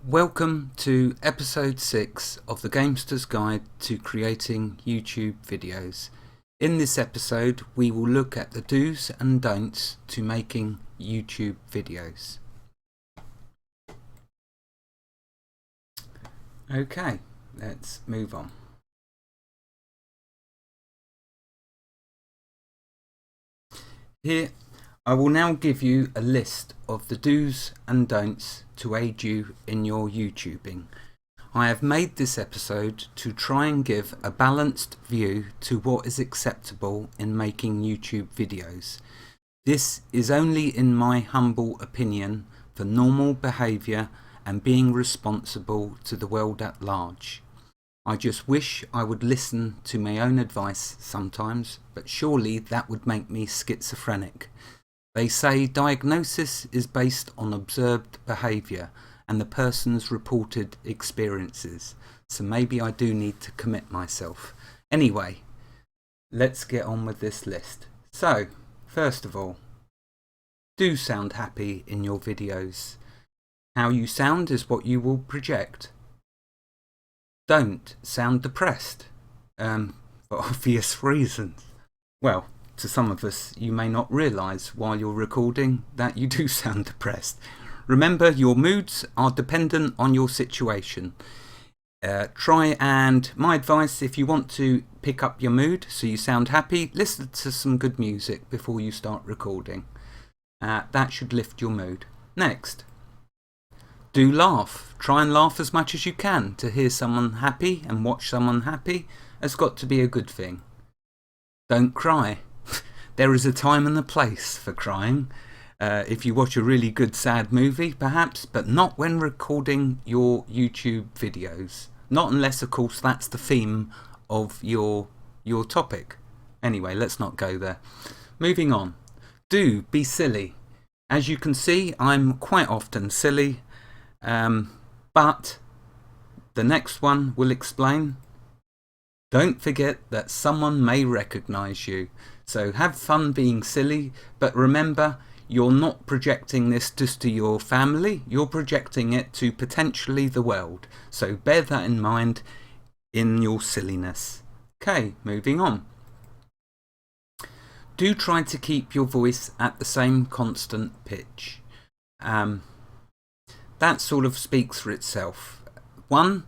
Welcome to episode 6 of the Gamesters Guide to Creating YouTube Videos. In this episode we will look at the do's and don'ts to making YouTube videos. Okay, let's move on. Here I will now give you a list of the do's and don'ts to aid you in your YouTubing. I have made this episode to try and give a balanced view to what is acceptable in making YouTube videos. This is only in my humble opinion for normal behaviour and being responsible to the world at large. I just wish I would listen to my own advice sometimes, but surely that would make me schizophrenic. They say diagnosis is based on observed behaviour and the person's reported experiences, so maybe I do need to commit myself. Anyway, let's get on with this list. So, first of all, do sound happy in your videos. How you sound is what you will project. Don't sound depressed, for obvious reasons. Well, to some of us, you may not realise while you're recording that you do sound depressed. Remember, your moods are dependent on your situation. My advice, if you want to pick up your mood so you sound happy, listen to some good music before you start recording. That should lift your mood. Next, do laugh. Try and laugh as much as you can. To hear someone happy and watch someone happy has got to be a good thing. Don't cry. There is a time and a place for crying. If you watch a really good sad movie, perhaps, but not when recording your YouTube videos. Not unless, of course, that's the theme of your topic. Anyway, let's not go there. Moving on. Do be silly. As you can see, I'm quite often silly, but the next one will explain. Don't forget that someone may recognise you. So have fun being silly, but remember, you're not projecting this just to your family, you're projecting it to potentially the world. So bear that in mind in your silliness. Okay, moving on. Do try to keep your voice at the same constant pitch. That sort of speaks for itself. One,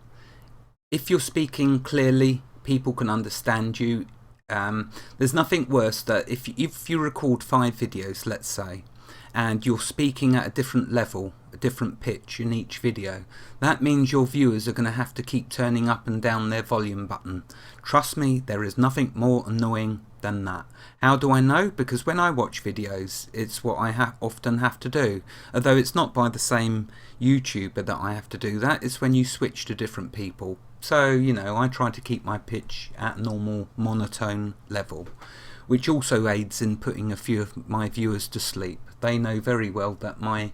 if you're speaking clearly, people can understand you. There's nothing worse that if you record 5 videos, let's say, and you're speaking at a different level, a different pitch in each video, that means your viewers are going to have to keep turning up and down their volume button. Trust me, there is nothing more annoying than that. How do I know? Because when I watch videos, it's what I often have to do. Although it's not by the same YouTuber that I have to do that, it's when you switch to different people. So, you know, I try to keep my pitch at normal monotone level, which also aids in putting a few of my viewers to sleep. They know very well that my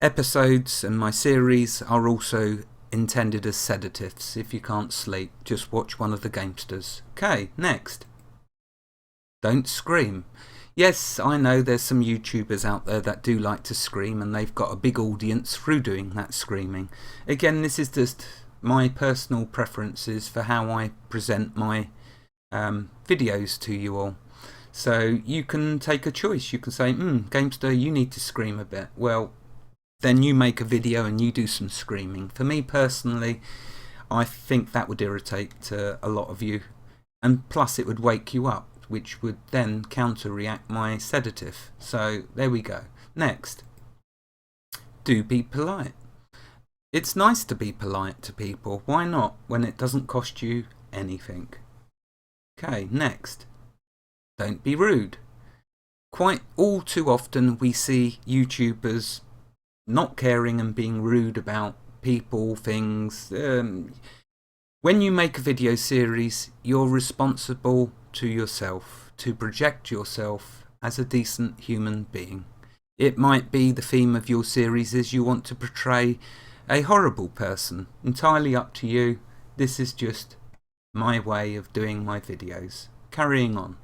episodes and my series are also intended as sedatives. If you can't sleep, just watch one of the Gamesters. Okay, next. Don't scream. Yes, I know there's some YouTubers out there that do like to scream, and they've got a big audience through doing that screaming. Again, this is just my personal preferences for how I present my videos to you all. So you can take a choice. You can say, Gamester, you need to scream a bit. Well, then you make a video and you do some screaming. For me personally, I think that would irritate a lot of you, and plus it would wake you up, which would then counter-react my sedative. So there we go. Next, do be polite. It's nice to be polite to people. Why not, when it doesn't cost you anything? Okay, next, don't be rude. Quite all too often we see YouTubers not caring and being rude about people, things. When you make a video series, you're responsible to yourself to project yourself as a decent human being. It might be the theme of your series is you want to portray a horrible person. Entirely up to you. This is just my way of doing my videos. Carrying on.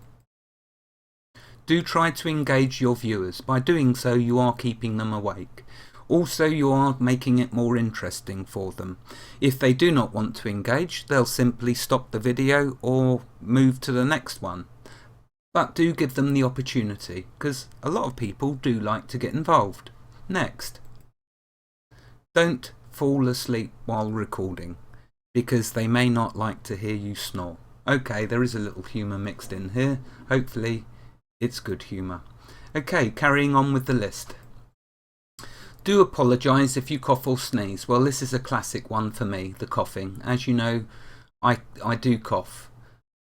Do try to engage your viewers. By doing so, you are keeping them awake. Also, you are making it more interesting for them. If they do not want to engage, they'll simply stop the video or move to the next one. But do give them the opportunity, because a lot of people do like to get involved. Next. Don't fall asleep while recording, because they may not like to hear you snore. Okay, there is a little humour mixed in here. Hopefully it's good humour. Okay, carrying on with the list. Do apologise if you cough or sneeze. Well, this is a classic one for me, the coughing. As you know, I do cough.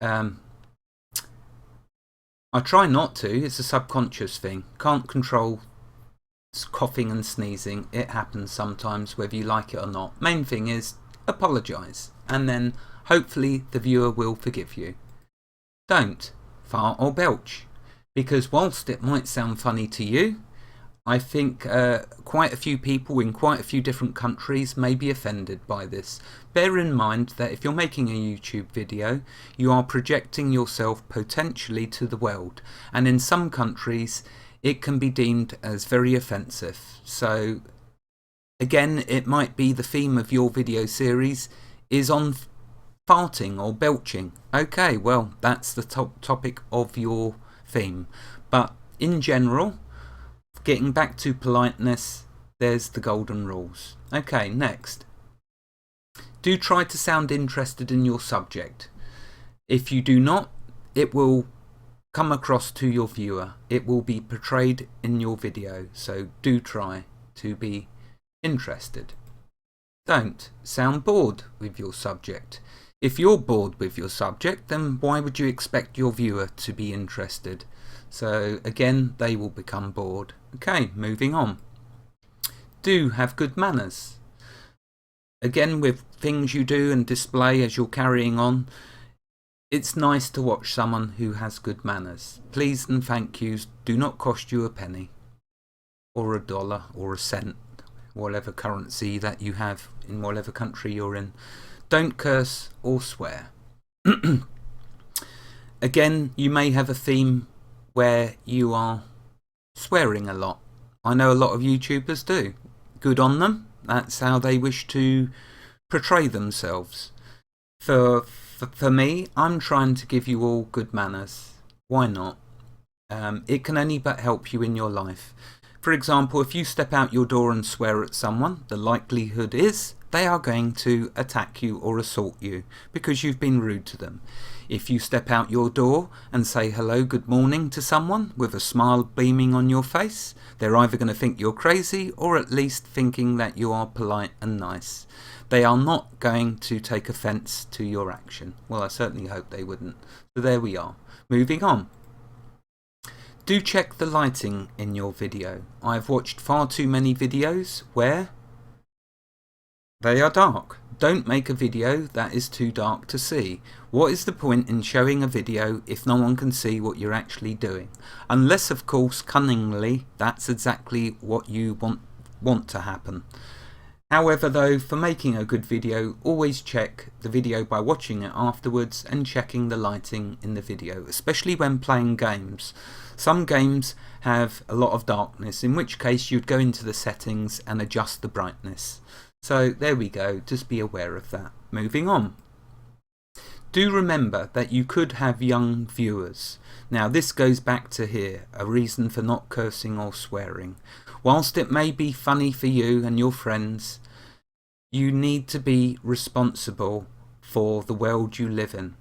I try not to. It's a subconscious thing. Can't control coughing and sneezing. It happens sometimes, whether you like it or not. Main thing is apologise, and then hopefully the viewer will forgive you. Don't fart or belch, because whilst it might sound funny to you, I think quite a few people in quite a few different countries may be offended by this. Bear in mind that if you're making a YouTube video, you are projecting yourself potentially to the world, and in some countries it can be deemed as very offensive. So again, it might be the theme of your video series is on farting or belching. Okay, well, that's the topic of your theme. But in general, getting back to politeness, there's the golden rules. Okay, next. Do try to sound interested in your subject. If you do not, it will come across to your viewer. It will be portrayed in your video. So do try to be interested. Don't sound bored with your subject. If you're bored with your subject, then why would you expect your viewer to be interested? So again, they will become bored. Okay, moving on. Do have good manners. Again, with things you do and display as you're carrying on, it's nice to watch someone who has good manners. Please and thank yous do not cost you a penny, or $1, or a cent, whatever currency that you have in whatever country you're in. Don't curse or swear. Again, you may have a theme where you are swearing a lot. I know a lot of YouTubers do. Good on them. That's how they wish to portray themselves. For me, I'm trying to give you all good manners. Why not? It can only but help you in your life. For example, if you step out your door and swear at someone, the likelihood is they are going to attack you or assault you because you've been rude to them. If you step out your door and say hello, good morning to someone with a smile beaming on your face, they're either going to think you're crazy or at least thinking that you are polite and nice. They are not going to take offence to your action. Well, I certainly hope they wouldn't. So there we are. Moving on. Do check the lighting in your video. I've watched far too many videos where they are dark. Don't make a video that is too dark to see. What is the point in showing a video if no one can see what you're actually doing? Unless, of course, cunningly, that's exactly what you want to happen. However, though, for making a good video, always check the video by watching it afterwards and checking the lighting in the video, especially when playing games. Some games have a lot of darkness, in which case you'd go into the settings and adjust the brightness. So there we go, just be aware of that. Moving on. Do remember that you could have young viewers. Now this goes back to here, a reason for not cursing or swearing. Whilst it may be funny for you and your friends, you need to be responsible for the world you live in.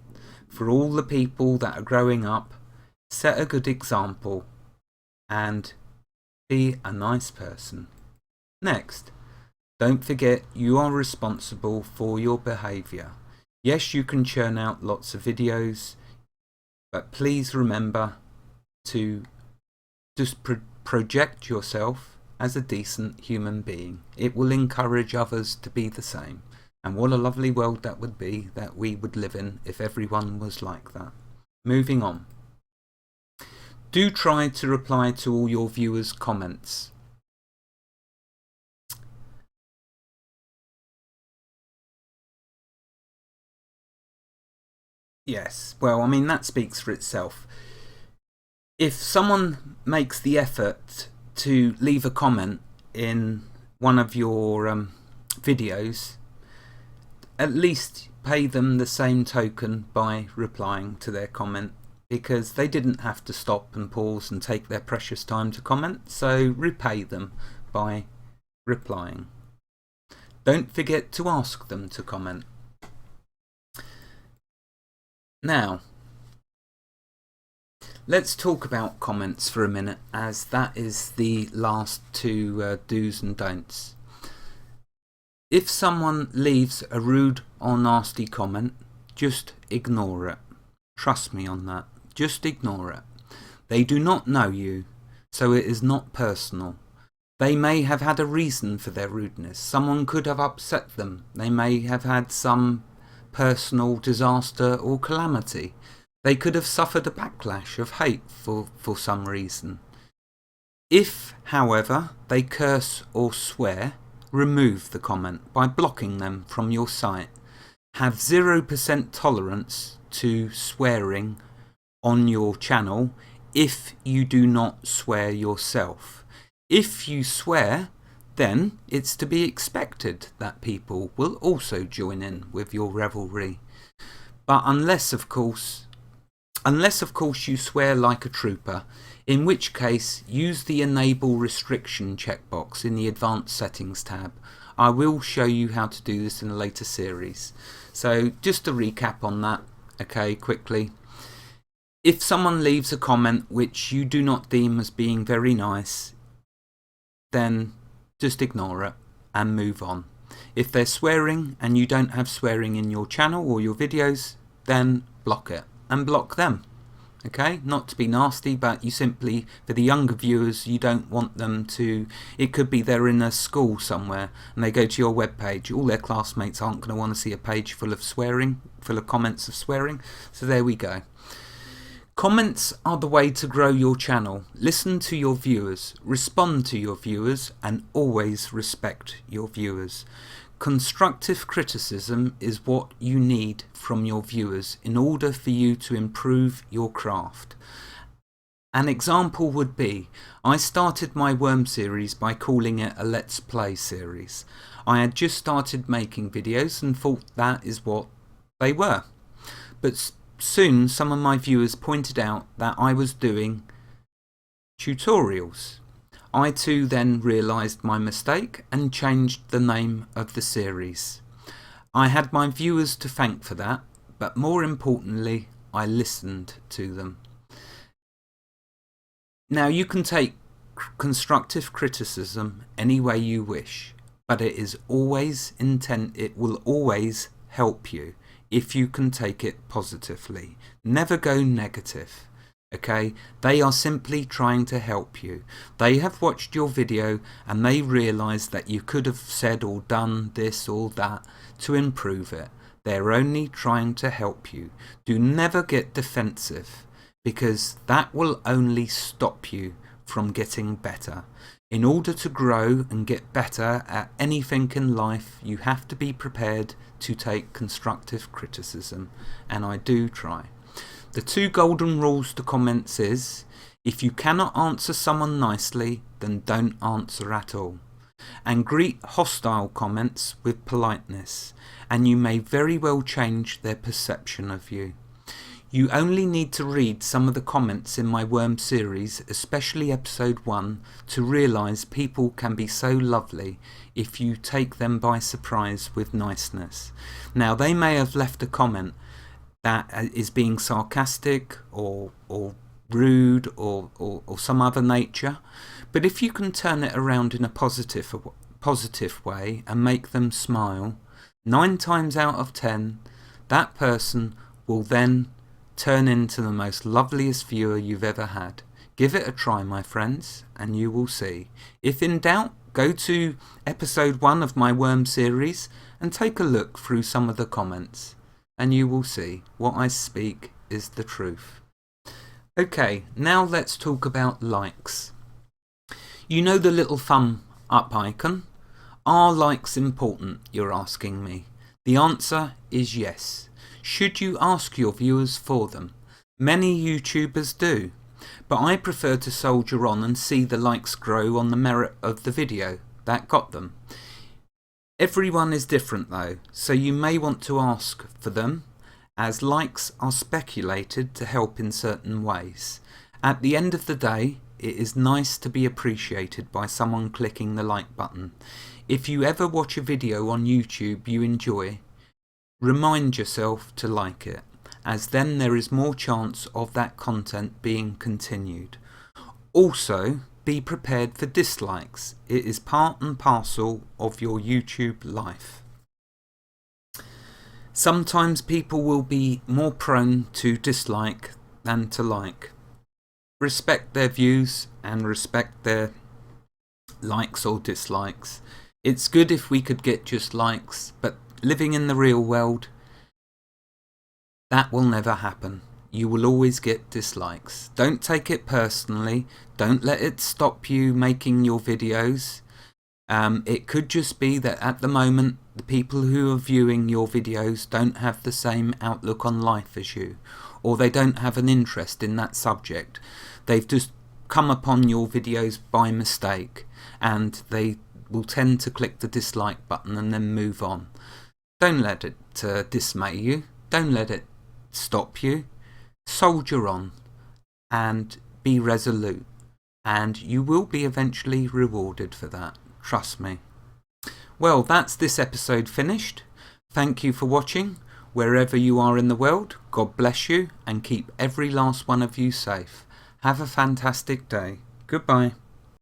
For all the people that are growing up, set a good example and be a nice person. Next. Don't forget you are responsible for your behaviour. Yes, you can churn out lots of videos, but please remember to just project yourself as a decent human being. It will encourage others to be the same. And what a lovely world that would be that we would live in if everyone was like that. Moving on. Do try to reply to all your viewers' comments. Yes, well, I mean, that speaks for itself. If someone makes the effort to leave a comment in one of your videos, at least pay them the same token by replying to their comment, because they didn't have to stop and pause and take their precious time to comment, so repay them by replying. Don't forget to ask them to comment. Now, let's talk about comments for a minute, as that is the last two do's and don'ts. If someone leaves a rude or nasty comment, just ignore it. Trust me on that. Just ignore it. They do not know you, so it is not personal. They may have had a reason for their rudeness. Someone could have upset them. They may have had some personal disaster or calamity. They could have suffered a backlash of hate for some reason. If, however, they curse or swear, remove the comment by blocking them from your site. Have 0% tolerance to swearing on your channel if you do not swear yourself. If you swear, then it's to be expected that people will also join in with your revelry. But unless of course you swear like a trooper, in which case use the enable restriction checkbox in the advanced settings tab. I will show you how to do this in a later series. So just to recap on that, okay, quickly. If someone leaves a comment which you do not deem as being very nice, then just ignore it and move on. If they're swearing and you don't have swearing in your channel or your videos, then block it and block them. Okay, not to be nasty, but you simply, for the younger viewers, you don't want them to, it could be they're in a school somewhere and they go to your webpage. All their classmates aren't going to want to see a page full of swearing, full of comments of swearing. So there we go. Comments are the way to grow your channel. Listen to your viewers, respond to your viewers, and always respect your viewers. Constructive criticism is what you need from your viewers in order for you to improve your craft. An example would be, I started my worm series by calling it a Let's Play series. I had just started making videos and thought that is what they were. But soon some of my viewers pointed out that I was doing tutorials. I too then realised my mistake and changed the name of the series. I had my viewers to thank for that, but more importantly, I listened to them. Now you can take constructive criticism any way you wish, but it will always help you if you can take it positively. Never go negative. Okay, they are simply trying to help you. They have watched your video and they realise that you could have said or done this or that to improve it. They're only trying to help you. Do never get defensive, because that will only stop you from getting better. In order to grow and get better at anything in life, you have to be prepared to take constructive criticism, and I do try. The 2 golden rules to comments is, if you cannot answer someone nicely, then don't answer at all. And greet hostile comments with politeness, and you may very well change their perception of you. You only need to read some of the comments in my worm series, especially episode 1, to realise people can be so lovely if you take them by surprise with niceness. Now, they may have left a comment that is being sarcastic or rude or some other nature, but if you can turn it around in a positive way and make them smile, 9 times out of 10 that person will then turn into the most loveliest viewer you've ever had. Give it a try, my friends, and you will see. If in doubt, go to episode 1 of my worm series and take a look through some of the comments, and you will see what I speak is the truth. Okay, now let's talk about likes. You know the little thumb up icon? Are likes important, you're asking me? The answer is yes. Should you ask your viewers for them? Many YouTubers do, but I prefer to soldier on and see the likes grow on the merit of the video. that got them. Everyone is different though, so you may want to ask for them, as likes are speculated to help in certain ways. At the end of the day, it is nice to be appreciated by someone clicking the like button. If you ever watch a video on YouTube you enjoy, remind yourself to like it, as then there is more chance of that content being continued. Also, be prepared for dislikes. It is part and parcel of your YouTube life. Sometimes people will be more prone to dislike than to like. Respect their views and respect their likes or dislikes. It's good if we could get just likes, but living in the real world, that will never happen. You will always get dislikes. Don't take it personally. Don't let it stop you making your videos. It could just be that at the moment the people who are viewing your videos don't have the same outlook on life as you, or they don't have an interest in that subject. They've just come upon your videos by mistake, and they will tend to click the dislike button and then move on. Don't let it dismay you. Don't let it stop you. Soldier on and be resolute, and you will be eventually rewarded for that. Trust me. Well, that's this episode finished. Thank you for watching. Wherever you are in the world, God bless you and keep every last one of you safe. Have a fantastic day. Goodbye.